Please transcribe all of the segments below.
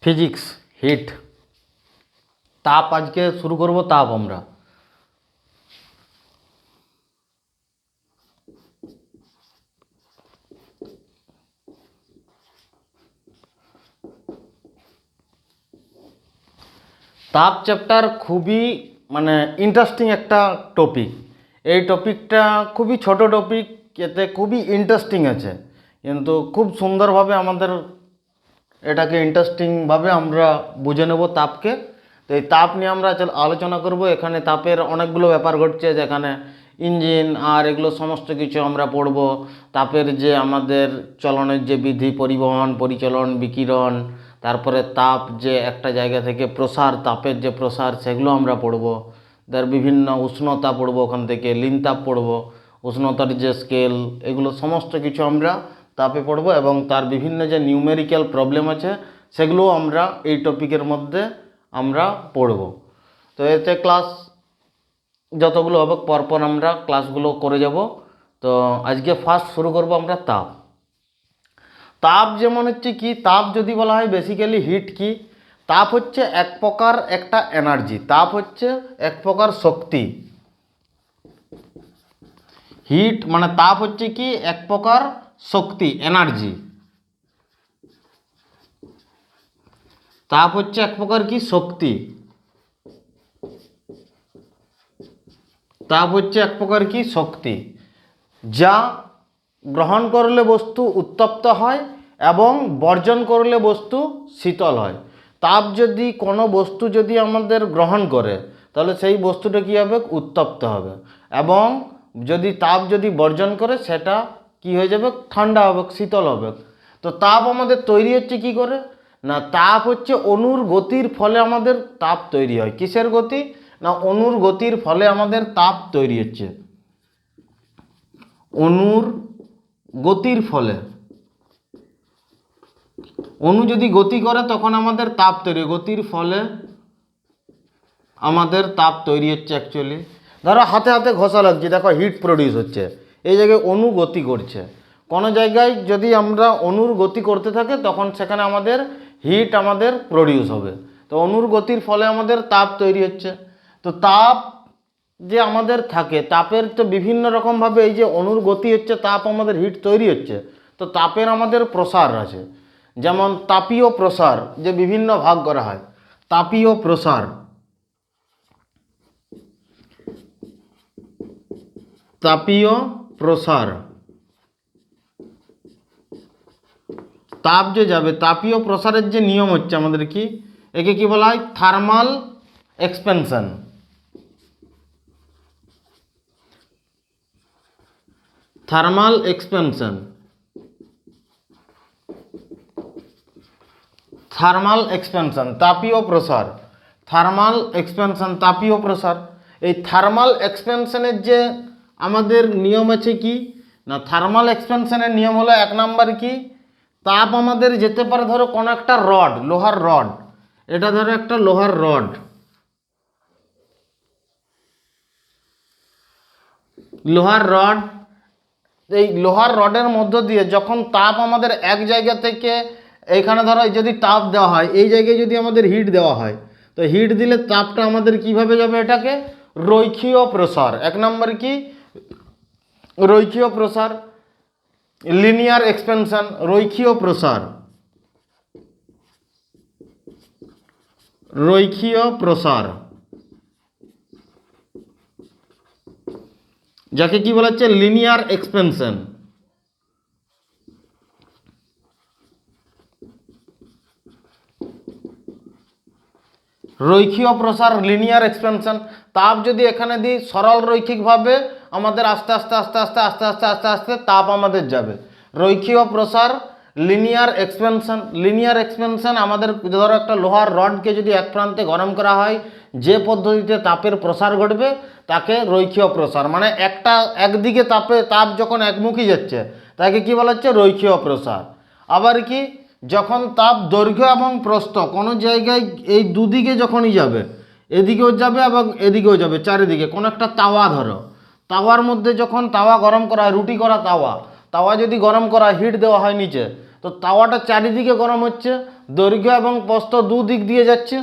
Physics hit তাপ আজকে শুরু করব তাপ আমরা তাপ চ্যাপ্টার খুবই ইন্টারেস্টিং একটা টপিক। এই টপিকটা খুবই ছোট টপিক, এতে খুবই ইন্টারেস্টিং আছে, কিন্তু খুব সুন্দরভাবে আমাদের এটাকে ইন্টারেস্টিংভাবে আমরা বুঝে নেব তাপকে। তো এই তাপ নিয়ে আমরা আলোচনা করব। এখানে তাপের অনেকগুলো ব্যাপার ঘটছে, যেখানে ইঞ্জিন আর এগুলো সমস্ত কিছু আমরা পড়ব। তাপের যে আমাদের চলনের যে বিধি, পরিবহন, পরিচলন, বিকিরণ, তারপরে তাপ যে একটা জায়গা থেকে প্রসার, তাপের যে প্রসার সেগুলো আমরা পড়ব। তার বিভিন্ন উষ্ণতা পড়ব, ওখান থেকে লিন তাপ পড়ব, উষ্ণতার যে স্কেল, এগুলো সমস্ত কিছু আমরা তাপে পড়ব। এবং তার বিভিন্ন যে নিউমেরিক্যাল প্রবলেম আছে সেগুলোও আমরা এই টপিকের মধ্যে আমরা পড়ব। তো এতে ক্লাস যতগুলো হবে পরপর আমরা ক্লাসগুলো করে যাব। তো আজকে ফার্স্ট শুরু করব আমরা তাপ। তাপ যেমন হচ্ছে কি, তাপ যদি বলা হয় বেসিক্যালি হিট কি, তাপ হচ্ছে এক প্রকার একটা এনার্জি, তাপ হচ্ছে এক প্রকার শক্তি। হিট মানে তাপ হচ্ছে কি এক প্রকার শক্তি, এনার্জি। তাপ হচ্ছে এক প্রকার কি শক্তি, তাপ হচ্ছে এক প্রকার কি শক্তি, যা গ্রহণ করলে বস্তু উত্তপ্ত হয় এবং বর্জন করলে বস্তু শীতল হয়। তাপ যদি কোনো বস্তু যদি আমাদের গ্রহণ করে তাহলে সেই বস্তুটা কী হবে, উত্তপ্ত হবে, এবং যদি তাপ যদি বর্জন করে সেটা কি হয়ে যাবে, ঠান্ডা হবে, শীতল হবে। তো তাপ আমাদের তৈরি হচ্ছে কি করে না, তাপ হচ্ছে অণুর গতির ফলে আমাদের তাপ তৈরি হয়। কিসের গতি না, অণুর গতির ফলে আমাদের তাপ তৈরি হচ্ছে। অণুর গতির ফলে, অণু যদি গতি করে তখন আমাদের তাপ তৈরি, গতির ফলে আমাদের তাপ তৈরি হচ্ছে। অ্যাকচুয়ালি ধরো হাতে হাতে ঘষা লাগছে, দেখো হিট প্রডিউস হচ্ছে, এই জায়গায় অণু গতি করছে। কোনো জায়গায় যদি আমরা অণুর গতি করতে থাকে তখন সেখানে আমাদের হিট আমাদের প্রডিউস হবে। তো অণুর গতির ফলে আমাদের তাপ তৈরি হচ্ছে। তো তাপ যে আমাদের থাকে, তাপের তো বিভিন্ন রকমভাবে, এই যে অণুর গতি হচ্ছে, তাপ আমাদের হিট তৈরি হচ্ছে। তো তাপের আমাদের প্রসার আছে, যেমন তাপীয় প্রসার, যে বিভিন্ন ভাগ করা হয়। তাপীয় প্রসার, তাপীয় প্রসার, তাপ যে যাবে, তাপীয় প্রসারের যে নিয়ম হচ্ছে আমাদের কি, একে কি বলা হয়, thermal expansion. Thermal expansion, thermal expansion, তাপীয় প্রসার, থার্মাল এক্সপেনশন, তাপীয় প্রসার। এই থার্মাল এক্সপেনশনের যে আমাদের নিয়ম আছে কি না, থার্মাল এক্সপেনশনের নিয়ম হলো এক নাম্বার কি, তাপ আমাদের যেতে পারে, ধরো কোনো একটা রড, লোহার রড, এটা ধরো একটা লোহার রড, লোহার রড, এই লোহার রডের মধ্য দিয়ে যখন তাপ আমাদের এক জায়গা থেকে, এইখানে ধরো যদি তাপ দেওয়া হয়, এই জায়গায় যদি আমাদের হিট দেওয়া হয়, তো হিট দিলে তাপটা আমাদের কিভাবে যাবে, এটাকে রৈখিক প্রসার। এক নম্বর কি, রৈখিক প্রসার, লিনিয়ার এক্সপেনশন, রৈখিক প্রসার, রৈখিক প্রসার, যাকে কি বলা হচ্ছে লিনিয়ার এক্সপেনশন। রৈখিক প্রসার, লিনিয়ার এক্সপেনশন। তাপ যদি এখানে দিই সরল রৈখিকভাবে আমাদের আস্তে আস্তে আস্তে আস্তে আস্তে আস্তে আস্তে আস্তে তাপ আমাদের যাবে। রৈখিক প্রসার, লিনিয়ার এক্সপেনশন। লিনিয়ার এক্সপেনশন আমাদের ধরো একটা লোহার রডকে যদি এক প্রান্তে গরম করা হয়, যে পদ্ধতিতে তাপের প্রসার ঘটবে তাকে রৈখিক প্রসার, মানে একদিকে তাপ যখন একমুখী যাচ্ছে তাকে কি বলা হচ্ছে, রৈখিক প্রসার। আবার কি, যখন তাপ দৈর্ঘ্য এবং প্রস্থ কোনো জায়গায় এই দুদিকে যখনই যাবে, এদিকেও যাবে এবং এদিকেও যাবে, চারিদিকে, কোনো একটা তাওয়া ধরো, তাওয়ার মধ্যে যখন তাওয়া গরম করা হয়, রুটি করা তাওয়া, তাওয়া যদি গরম করা হয়, হিট দেওয়া হয় নিচে, তো তাওয়াটা চারিদিকে গরম হচ্ছে, দৈর্ঘ্য এবং প্রস্থ দুদিক দিয়ে যাচ্ছে,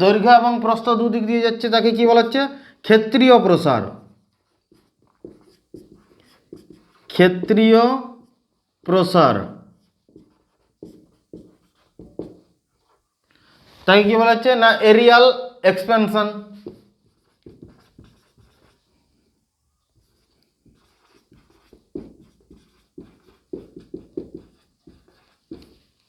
দৈর্ঘ্য এবং প্রস্থ দুদিক দিয়ে যাচ্ছে, তাকে কি বলা হচ্ছে? ক্ষেত্রীয় প্রসার। ক্ষেত্রীয় প্রসার, তাকে কি বলা হচ্ছে? না এরিয়াল এক্সপেনশন।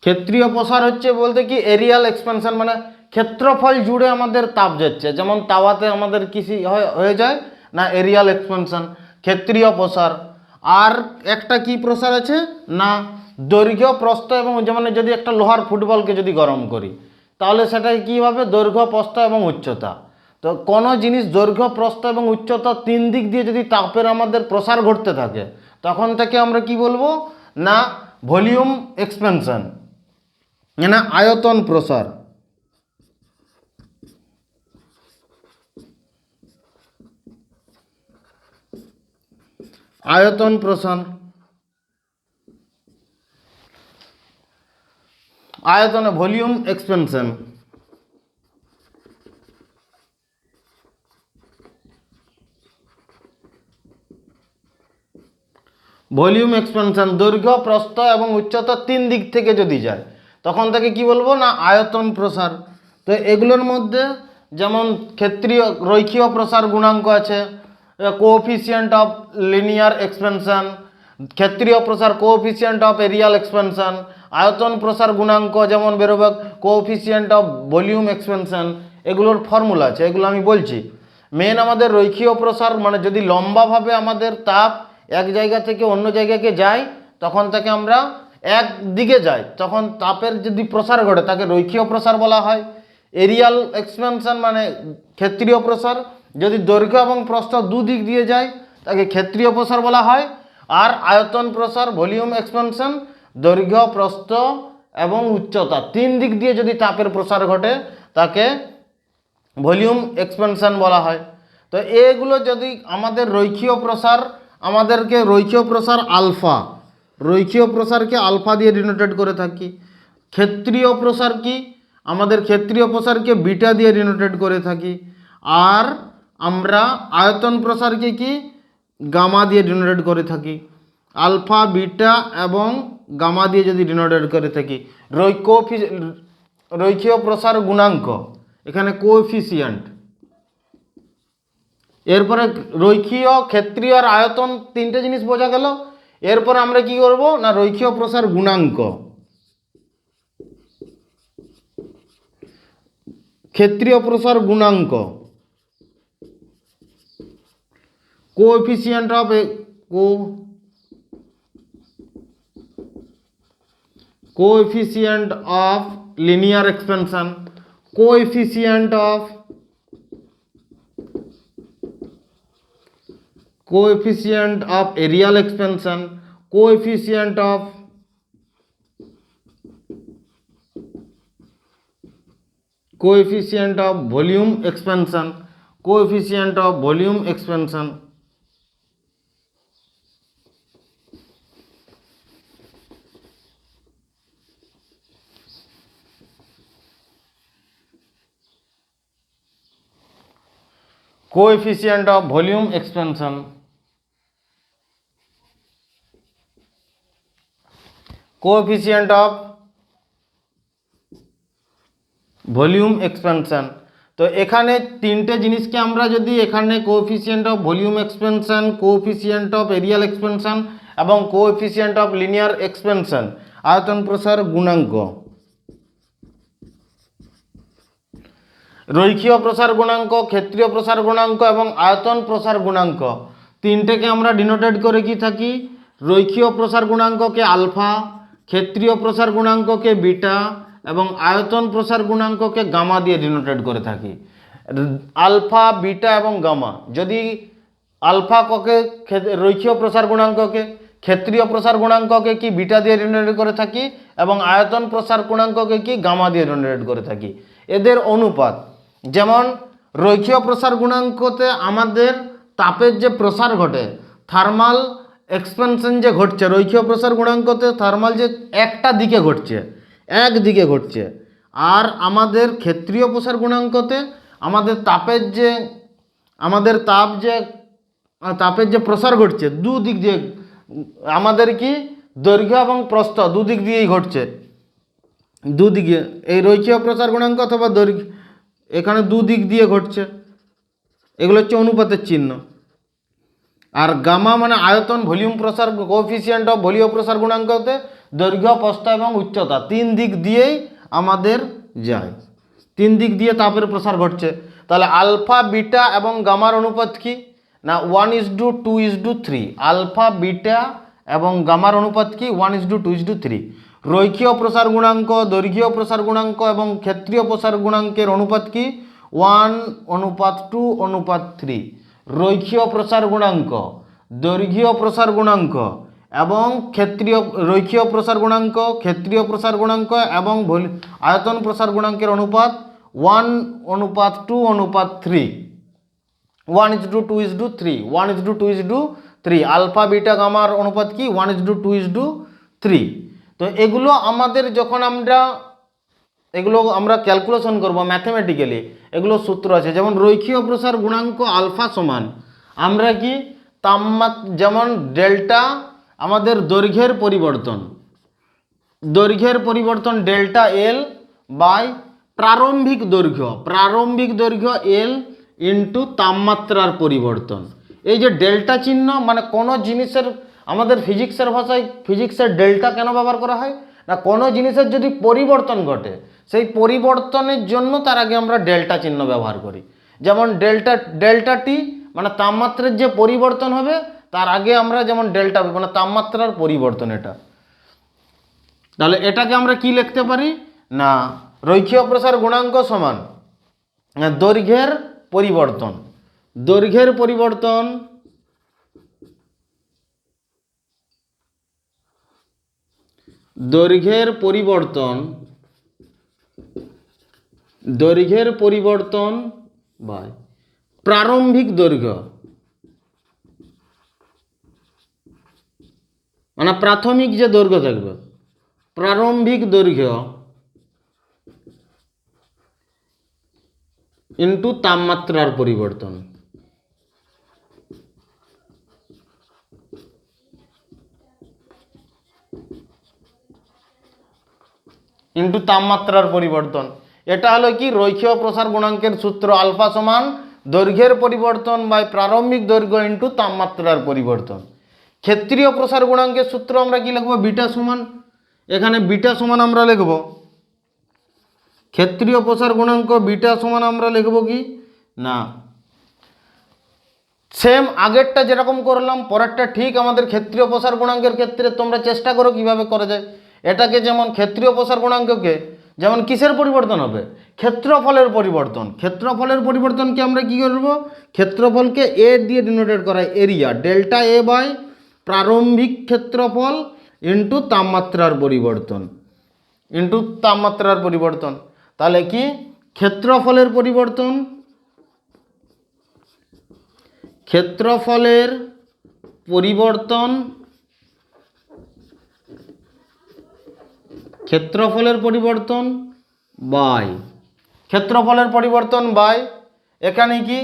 ক্ষেত্রীয় প্রসার হচ্ছে বলতে কি এরিয়াল এক্সপেনশন, মানে ক্ষেত্রফল জুড়ে আমাদের তাপ যাচ্ছে, যেমন তাওয়াতে আমাদের কৃষি হয়ে যায় না এরিয়াল এক্সপেনশন, ক্ষেত্রীয় প্রসার। আর একটা কি প্রসার আছে না দৈর্ঘ্য প্রস্থ, এবং যেমন যদি একটা লোহার ফুটবলকে যদি গরম করি তাহলে সেটাকে কী হবে? দৈর্ঘ্য প্রস্থ এবং উচ্চতা। তো কোনো জিনিস দৈর্ঘ্য প্রস্থ এবং উচ্চতা তিন দিক দিয়ে যদি তাপের আমাদের প্রসার ঘটতে থাকে তখন থেকে আমরা কি বলবো? না ভলিউম এক্সপেনশন, না আয়তন প্রসার। আয়তন প্রসার, আয়তনে ভলিউম এক্সপেনশন। ভলিউম এক্সপেনশন দৈর্ঘ্য প্রস্থ এবং উচ্চতা তিন দিক থেকে যদি যায় তখন তাকে কি বলবো? না আয়তন প্রসার। তো এগুলোর মধ্যে যেমন ক্ষেত্রীয় রৈখিক প্রসার গুণাঙ্ক আছে, কোএফিসিয়েন্ট অফ লিনিয়ার এক্সপেনশন, ক্ষেত্রীয় প্রসার কোএফিসিয়েন্ট অফ এরিয়াল এক্সপেনশন, আয়তন প্রসার গুণাঙ্ক যেমন বেরোবে কোএফিসিয়েন্ট অফ ভলিউম এক্সপেনশন। এগুলোর ফর্মুলা আছে, এগুলো আমি বলছি। মেন আমাদের রৈখিক প্রসার মানে যদি লম্বাভাবে আমাদের তাপ এক জায়গা থেকে অন্য জায়গাকে যায় তখন তাকে আমরা এক দিকে যায় তখন তাপের যদি প্রসার ঘটে তাকে রৈখিক প্রসার বলা হয়। এরিয়াল এক্সপেনশন মানে ক্ষেত্রীয় প্রসার, যদি দৈর্ঘ্য এবং প্রস্থ দুদিক দিয়ে যায় তাকে ক্ষেত্রীয় প্রসার বলা হয়। আর আয়তন প্রসার ভলিউম এক্সপেনশন দৈর্ঘ্য প্রস্থ এবং উচ্চতা তিন দিক দিয়ে যদি তাপের প্রসার ঘটে তাকে ভলিউম এক্সপেনশন বলা হয়। তো এগুলো যদি আমাদের রৈখিক প্রসার, আমাদেরকে রৈখিক প্রসার আলফা, রৈখিক প্রসারকে আলফা দিয়ে ডিনোটেট করে থাকি। ক্ষেত্রীয় প্রসার কি? আমাদের ক্ষেত্রীয় প্রসারকে বিটা দিয়ে ডিনোটেট করে থাকি। আর আমরা আয়তন প্রসারকে কি গামা দিয়ে ডিনোটেট করে থাকি। আলফা বিটা এবং গামা দিয়ে যদি ডিনোটেট করে থাকি। রৈখিক প্রসার গুণাঙ্ক এখানে কোএফিসিয়েন্ট। এরপরে রৈখিক, ক্ষেত্রীয় আর আয়তন তিনটে জিনিস বোঝা গেল। এরপরে আমরা কি করব? না রৈখিক প্রসার গুণাঙ্ক, ক্ষেত্রীয় প্রসার গুণাঙ্ক, coefficient of coefficient of linear expansion, coefficient of aerial expansion, coefficient of volume expansion, coefficient of volume expansion। coefficient of volume expansion, coefficient of volume expansion. তো এখানে তিনটে জিনিসকে আমরা যদি এখানে coefficient of volume expansion, coefficient of areal expansion এবং coefficient of linear expansion আয়তন প্রসার গুণাঙ্ক, রৈখিক প্রসার গুণাঙ্ক, ক্ষেত্রীয় প্রসার গুণাঙ্ক এবং আয়তন প্রসার গুণাঙ্ক তিনটেকে আমরা ডিনোটেট করে কি থাকি? রৈখিক প্রসার গুণাঙ্ককে আলফা, ক্ষেত্রীয় প্রসার গুণাঙ্ককে বিটা এবং আয়তন প্রসার গুণাঙ্ককে গামা দিয়ে ডিনোটেট করে থাকি। আলফা বিটা এবং গামা, যদি আলফা ককে রৈখিক প্রসার গুণাঙ্ককে, ক্ষেত্রীয় প্রসার গুণাঙ্ককে কি বিটা দিয়ে ডিনোটেট করে থাকি এবং আয়তন প্রসার গুণাঙ্ককে কি গামা দিয়ে ডিনোটেট করে থাকি। এদের অনুপাত যেমন রৈখিক প্রসার গুণাঙ্কতে আমাদের তাপের যে প্রসার ঘটে, থার্মাল এক্সপেনশন যে ঘটছে, রৈখিক প্রসার গুণাঙ্কতে থার্মাল যে একটা দিকে ঘটছে, একদিকে ঘটছে। আর আমাদের ক্ষেত্রীয় প্রসার গুণাঙ্কতে আমাদের তাপের যে প্রসার ঘটছে দুদিক দিয়ে, আমাদের কি দৈর্ঘ্য এবং প্রস্থ দুদিক দিয়েই ঘটছে, দুদিকে এই রৈখিক প্রসার গুণাঙ্ক অথবা দৈর্ঘ্য এখানে দুদিক দিয়ে ঘটছে। এগুলো হচ্ছে অনুপাতের চিহ্ন। আর গামা মানে আয়তন, ভলিউম প্রসার কোএফিসিয়েন্ট অফ ভলিউম প্রসার গুণাঙ্কতে দৈর্ঘ্য, প্রস্থ এবং উচ্চতা তিন দিক দিয়েই আমাদের যায়, তিন দিক দিয়ে তাপের প্রসার ঘটছে। তাহলে আলফা, বিটা এবং গামার অনুপাত কি না 1:2:3। আলফা, বিটা এবং গামার অনুপাত কি 1:2:3। রৈখিক প্রসার গুণাঙ্ক, দৈর্ঘ্যীয় প্রসার গুণাঙ্ক এবং ক্ষেত্রীয় প্রসার গুণাঙ্কের অনুপাত কি 1:2:3। রৈখিক প্রসার গুণাঙ্ক, দৈর্ঘ্যীয় প্রসার গুণাঙ্ক এবং রৈখিক প্রসার গুণাঙ্ক, ক্ষেত্রীয় প্রসার গুণাঙ্ক এবং আয়তন প্রসার গুণাঙ্কের অনুপাত 1:2:3। 1:2:3, 1:2:3। আলফা, বিটা, গামার অনুপাত কি 1:2:3। তো এগুলো আমাদের যখন আমরা ক্যালকুলেশন করব ম্যাথমেটিক্যালি, এগুলো সূত্র আছে। যেমন রৈখিক প্রসার গুণাঙ্ক আলফা সমান আমরা কি যেমন ডেল্টা আমাদের দৈর্ঘ্যের পরিবর্তন ডেল্টা এল বাই প্রারম্ভিক দৈর্ঘ্য এল ইন্টু তাপমাত্রার পরিবর্তন। এই যে ডেল্টা চিহ্ন মানে কোনো জিনিসের, আমাদের ফিজিক্সের ডেল্টা কেন ব্যবহার করা হয় না, কোনো জিনিসের যদি পরিবর্তন ঘটে সেই পরিবর্তনের জন্য তার আগে আমরা ডেল্টা চিহ্ন ব্যবহার করি। যেমন ডেল্টা টি মানে তাপমাত্রার যে পরিবর্তন হবে তার আগে আমরা যেমন ডেল্টা মানে তাপমাত্রার পরিবর্তন এটা। তাহলে এটাকে আমরা কি লিখতে পারি না রৈখিক প্রসার গুণাঙ্ক সমান দৈর্ঘ্যের পরিবর্তন বাই প্রারম্ভিক দৈর্ঘ্য, মানে প্রাথমিক যে দৈর্ঘ্য থাকবে প্রারম্ভিক দৈর্ঘ্য ইন্টু তাপমাত্রার পরিবর্তন। এটা হলো কি রৈখিক প্রসার গুণাঙ্কের সূত্র, আলফা সমান দৈর্ঘ্যের পরিবর্তন বাই প্রারম্ভিক দৈর্ঘ্য ইন্টু তাপমাত্রার পরিবর্তন। ক্ষেত্রীয় প্রসার গুণাঙ্কের সূত্র আমরা কি লিখব, বিটা সমান, এখানে বিটা সমান আমরা লিখব ক্ষেত্রীয় প্রসার গুণাঙ্ক বিটা সমান আমরা লিখব কি না সেম আগেরটা যেরকম করলাম পরেরটা ঠিক আমাদের ক্ষেত্রীয় প্রসার গুণাঙ্কের ক্ষেত্রে তোমরা চেষ্টা করো কিভাবে করা যায়। এটাকে যেমন ক্ষেত্রীয় প্রসার গুণাঙ্ককে যেমন কিসের পরিবর্তন হবে, ক্ষেত্রফলের পরিবর্তনকে আমরা কি করব, ক্ষেত্রফলকে এ দিয়ে ডিনোটেড করা হয়, এরিয়া ডেল্টা এ বাই প্রারম্ভিক ক্ষেত্রফল ইন্টু তাপমাত্রার পরিবর্তন। তাহলে কি ক্ষেত্রফলের পরিবর্তন বাই এখানে কি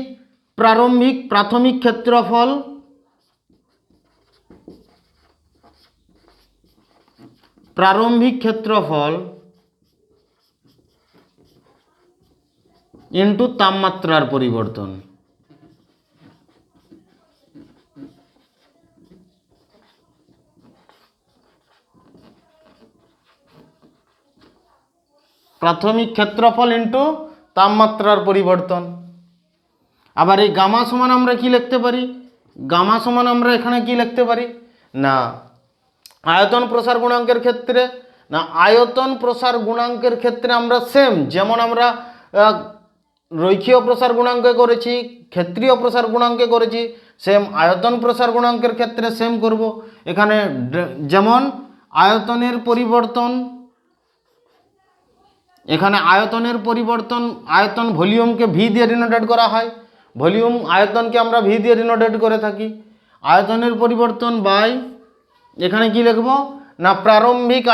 প্রাথমিক ক্ষেত্রফল ইন্টু তাপমাত্রার পরিবর্তন। প্রাথমিক ক্ষেত্রফল ইন্টু তাপমাত্রার পরিবর্তন। আবার এই গামা সমান আমরা কি লিখতে পারি, এখানে কি লিখতে পারি না আয়তন প্রসার গুণাঙ্কের ক্ষেত্রে আমরা সেম যেমন আমরা রৈখিক প্রসার গুণাঙ্কে করেছি, ক্ষেত্রীয় প্রসার গুণাঙ্কে করেছি, সেম আয়তন প্রসার গুণাঙ্কের ক্ষেত্রে সেম করব। এখানে যেমন আয়তনের পরিবর্তন, আয়তন ভলিউমকে ভি দিয়ে ডিনোটেড করা হয়, আয়তনকে আমরা ভি দিয়ে ডিনোটেড করে থাকি। আয়তনের পরিবর্তন বাই এখানে কি লিখব না প্রারম্ভিক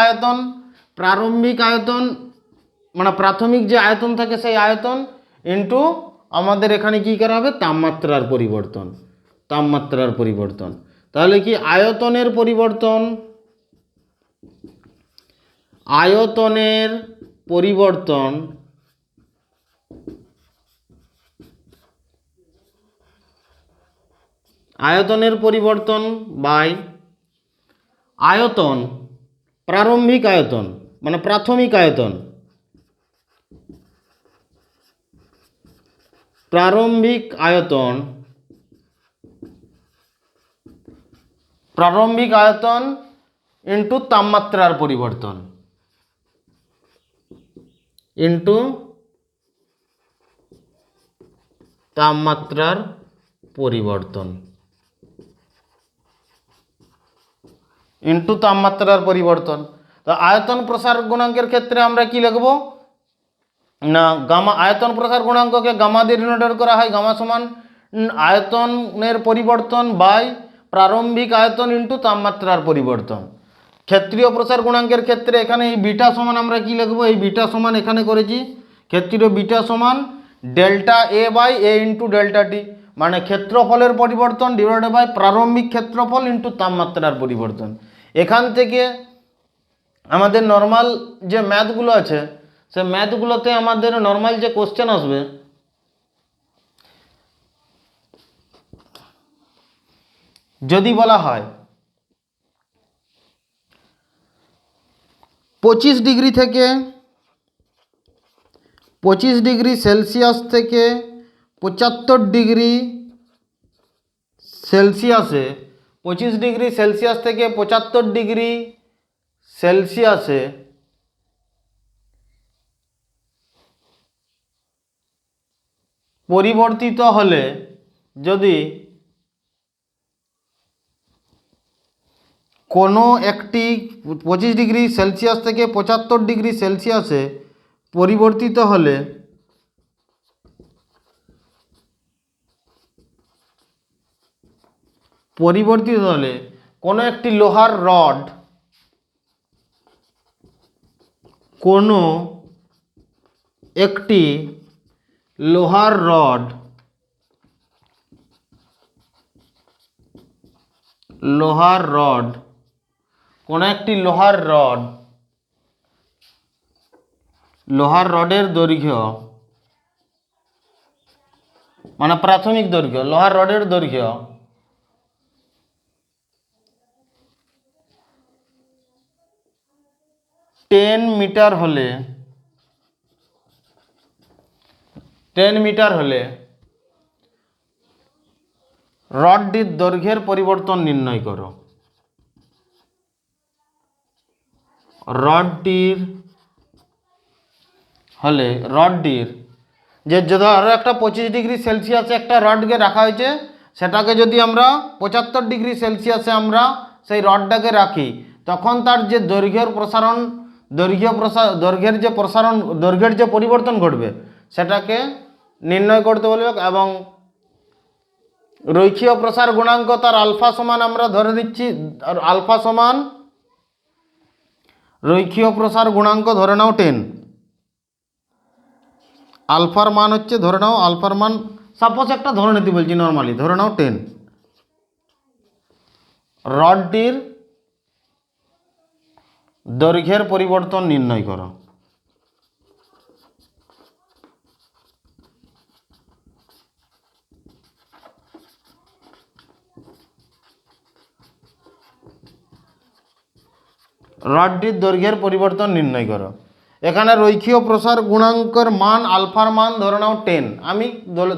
প্রারম্ভিক আয়তন মানে প্রাথমিক যে আয়তন থাকে সেই আয়তন ইন্টু আমাদের এখানে কি করা হবে, তাপমাত্রার পরিবর্তন। তাপমাত্রার পরিবর্তন, তাহলে কি আয়তনের পরিবর্তন, আয়তনের পরিবর্তন আয়তনের পরিবর্তন বাই আয়তন, প্রারম্ভিক আয়তন মানে প্রাথমিক আয়তন, প্রারম্ভিক আয়তন, প্রারম্ভিক আয়তন ইন্টু তাপমাত্রার পরিবর্তন, ইন্টু তাপমাত্রার পরিবর্তন, ইন্টু তাপমাত্রার পরিবর্তন। তো আয়তন প্রসার গুণাঙ্কের ক্ষেত্রে আমরা কি লিখব না, গামা, আয়তন প্রসার গুণাঙ্ককে গামা দিয়ে ডিনোটেড করা হয়। গামা সমান আয়তনের পরিবর্তন বাই প্রারম্ভিক আয়তন ইন্টু তাপমাত্রার পরিবর্তন। ক্ষেত্রীয় প্রসার গুণাঙ্কের ক্ষেত্রে এখানে এই বিটা সমান আমরা কি লিখব, এই বিটা সমান এখানে করেছি ক্ষেত্রীয় বিটা সমান delta A by A into delta T, মানে ক্ষেত্রফলের পরিবর্তন ডিভাইডেড বাই প্রারম্ভিক ক্ষেত্রফল ইন্টু তাপমাত্রার পরিবর্তন। এখান থেকে আমাদের নর্মাল যে ম্যাথগুলো আছে সে ম্যাথগুলোতে আমাদের নর্মাল যে কোশ্চেন আসবে, যদি বলা হয় 25 ডিগ্রি থেকে 25 ডিগ্রি সেলসিয়াস থেকে 75 ডিগ্রি সেলসিয়াসে, 25 ডিগ্রি সেলসিয়াস থেকে 75 ডিগ্রি সেলসিয়াসে পরিবর্তিত হলে যদি কোনো একটি 25 ডিগ্রি সেলসিয়াস থেকে 75 ডিগ্রি সেলসিয়াসে পরিবর্তিত হলে কোনো একটি লোহার রড, কোনো একটি লোহার রড, কোনো একটি লোহার রডের দৈর্ঘ্য মানে প্রাথমিক দৈর্ঘ্য, লোহার রডের দৈর্ঘ্য 10 মিটার হলে, 10 মিটার হলে রডটির দৈর্ঘ্যের পরিবর্তন নির্ণয় করো। রডটির যে ধরো একটা 25 ডিগ্রি সেলসিয়াসে একটা রডকে রাখা হয়েছে, সেটাকে যদি আমরা 75 ডিগ্রি সেলসিয়াসে আমরা সেই রডটাকে রাখি, তখন তার যে দৈর্ঘ্যের যে পরিবর্তন ঘটবে সেটাকে নির্ণয় করতে বলবে। এবং রৈখিক প্রসার গুণাঙ্ক তার আলফা সমান আমরা ধরে দিচ্ছি, আর আলফা সমান রৈখিক প্রসার গুণাঙ্ক ধরে নাও 10, আলফার মান হচ্ছে ধরে নাও, আলফার মান সাপোজ একটা ধরে নিতে বলছি, নর্মালি ধরে নাও 10। রডটির দৈর্ঘ্যের পরিবর্তন নির্ণয় করো। রডটির দৈর্ঘ্যের পরিবর্তন নির্ণয় করো। এখানে রৈখিক প্রসার গুণাঙ্কের মান আলফার মান ধরে নাও 10, আমি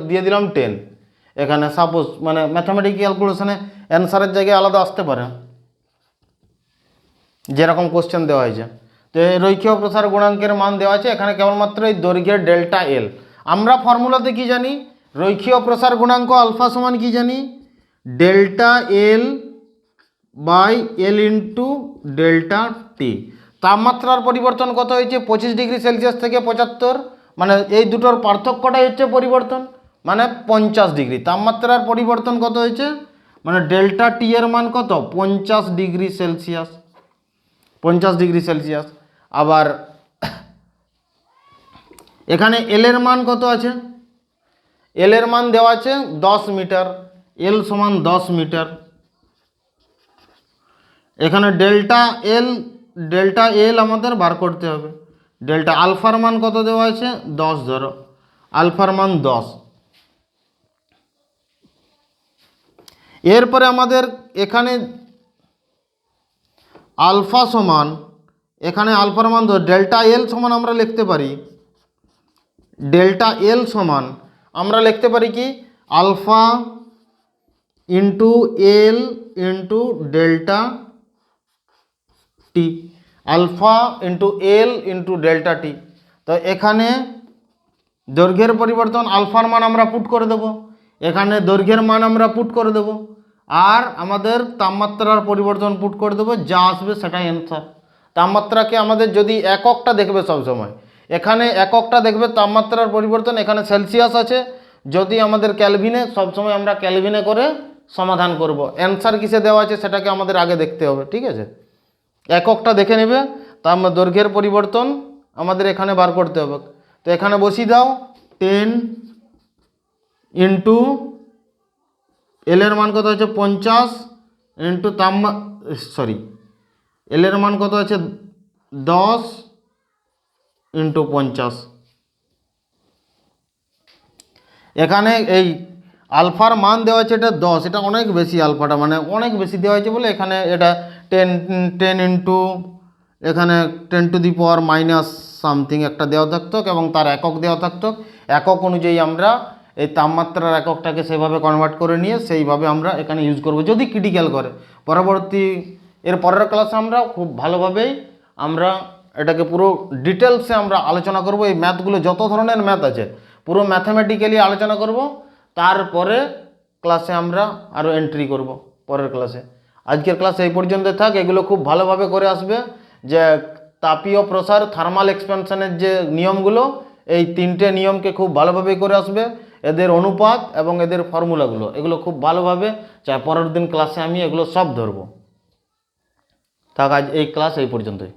দিয়ে দিলাম 10। এখানে সাপোজ মানে ম্যাথামেটিক্যাল ক্যালকুলেশনে অ্যান্সারের জায়গায় আলাদা আসতে পারে, যেরকম কোশ্চেন দেওয়া হয়েছে। তো এই রৈখিক প্রসার গুণাঙ্কের মান দেওয়া আছে, এখানে কেবলমাত্র এই দৈর্ঘ্যের ডেল্টা এল। আমরা ফর্মুলাতে কি জানি, রৈখিক প্রসার গুণাঙ্ক আলফা সমান কি জানি, delta L by L into delta T. তাপমাত্রার পরিবর্তন কত হয়েছে, 25 ডিগ্রি সেলসিয়াস থেকে 75, মানে এই দুটোর পার্থক্যটাই হচ্ছে পরিবর্তন, মানে 50 ডিগ্রি। তাপমাত্রার পরিবর্তন কত হয়েছে, মানে ডেল্টা টি এর মান কত, 50 ডিগ্রি সেলসিয়াস, 50 ডিগ্রি সেলসিয়াস। আবার এখানে এল এর মান কত আছে, এল এর মান দেওয়া আছে 10 মিটার, এল সমান 10 মিটার। এখানে ডেল্টা এল আমাদের বার করতে হবে। ডেল্টা আলফার মান কত দেওয়া আছে 10, ধরো আলফার মান 10। এরপরে আমাদের এখানে আলফা সমান, এখানে আলফার মান ডেল্টা এল সমান আমরা লিখতে পারি, ডেল্টা এল সমান আমরা লিখতে পারি কি alpha into L into delta টি, alpha into L into delta টি। তো এখানে দৈর্ঘ্যের পরিবর্তন আলফার মান আমরা পুট করে দেব, এখানে দৈর্ঘ্যের মান আমরা পুট করে দেব, আর আমাদের তাপমাত্রার পরিবর্তন পুট করে দেবো, যা আসবে সেটাই অ্যান্সার। তাপমাত্রাকে আমাদের যদি এককটা দেখবে সবসময়, এখানে এককটা দেখবে তাপমাত্রার পরিবর্তন, এখানে সেলসিয়াস আছে, যদি আমাদের ক্যালভিনে, সবসময় আমরা ক্যালভিনে করে সমাধান করব। অ্যান্সার কিসে দেওয়া আছে সেটাকে আমাদের আগে দেখতে হবে, ঠিক আছে। এককটা দেখে নেবে, তার দৈর্ঘ্যের পরিবর্তন আমাদের এখানে বার করতে হবে। তো এখানে বসিয়ে দাও 10 ইন্টু এল এর মান কত আছে 50 ইন্টু এল এর মান কত আছে 10 ইন্টু 50। এখানে এই আলফার মান দেওয়া আছে এটা 10, এটা অনেক বেশি, আলফাটা মানে অনেক বেশি দেওয়া হয়েছে বলে এখানে এটা 10 ইন্টু এখানে 10 to the power minus something একটা দেওয়া থাকতো এবং তার একক দেওয়া থাকতো। একক অনুযায়ী আমরা এই তাপমাত্রার এককটাকে সেভাবে কনভার্ট করে নিয়ে সেইভাবে আমরা এখানে ইউজ করব যদি ক্রিটিক্যাল করে। পরবর্তী এর পরের ক্লাসে আমরা খুব ভালোভাবেই আমরা এটাকে পুরো ডিটেলসে আমরা আলোচনা করব। এই ম্যাথগুলো যত ধরনের ম্যাথ আছে পুরো ম্যাথামেটিক্যালি আলোচনা করব, তারপরে ক্লাসে আমরা আরও এন্ট্রি করব পরের ক্লাসে। আজকের ক্লাস এই পর্যন্ত থাক, এগুলো খুব ভালোভাবে করে আসবে, যে তাপীয় প্রসার থার্মাল এক্সপ্যানশনের যে নিয়মগুলো, এই 3টে নিয়মকে খুব ভালোভাবে করে আসবে, এদের অনুপাত এবং এদের ফর্মুলাগুলো, এগুলো খুব ভালোভাবে, চাই পরের দিন ক্লাসে আমি এগুলো সব ধরবো। থাক, আজ এই ক্লাস এই পর্যন্তই।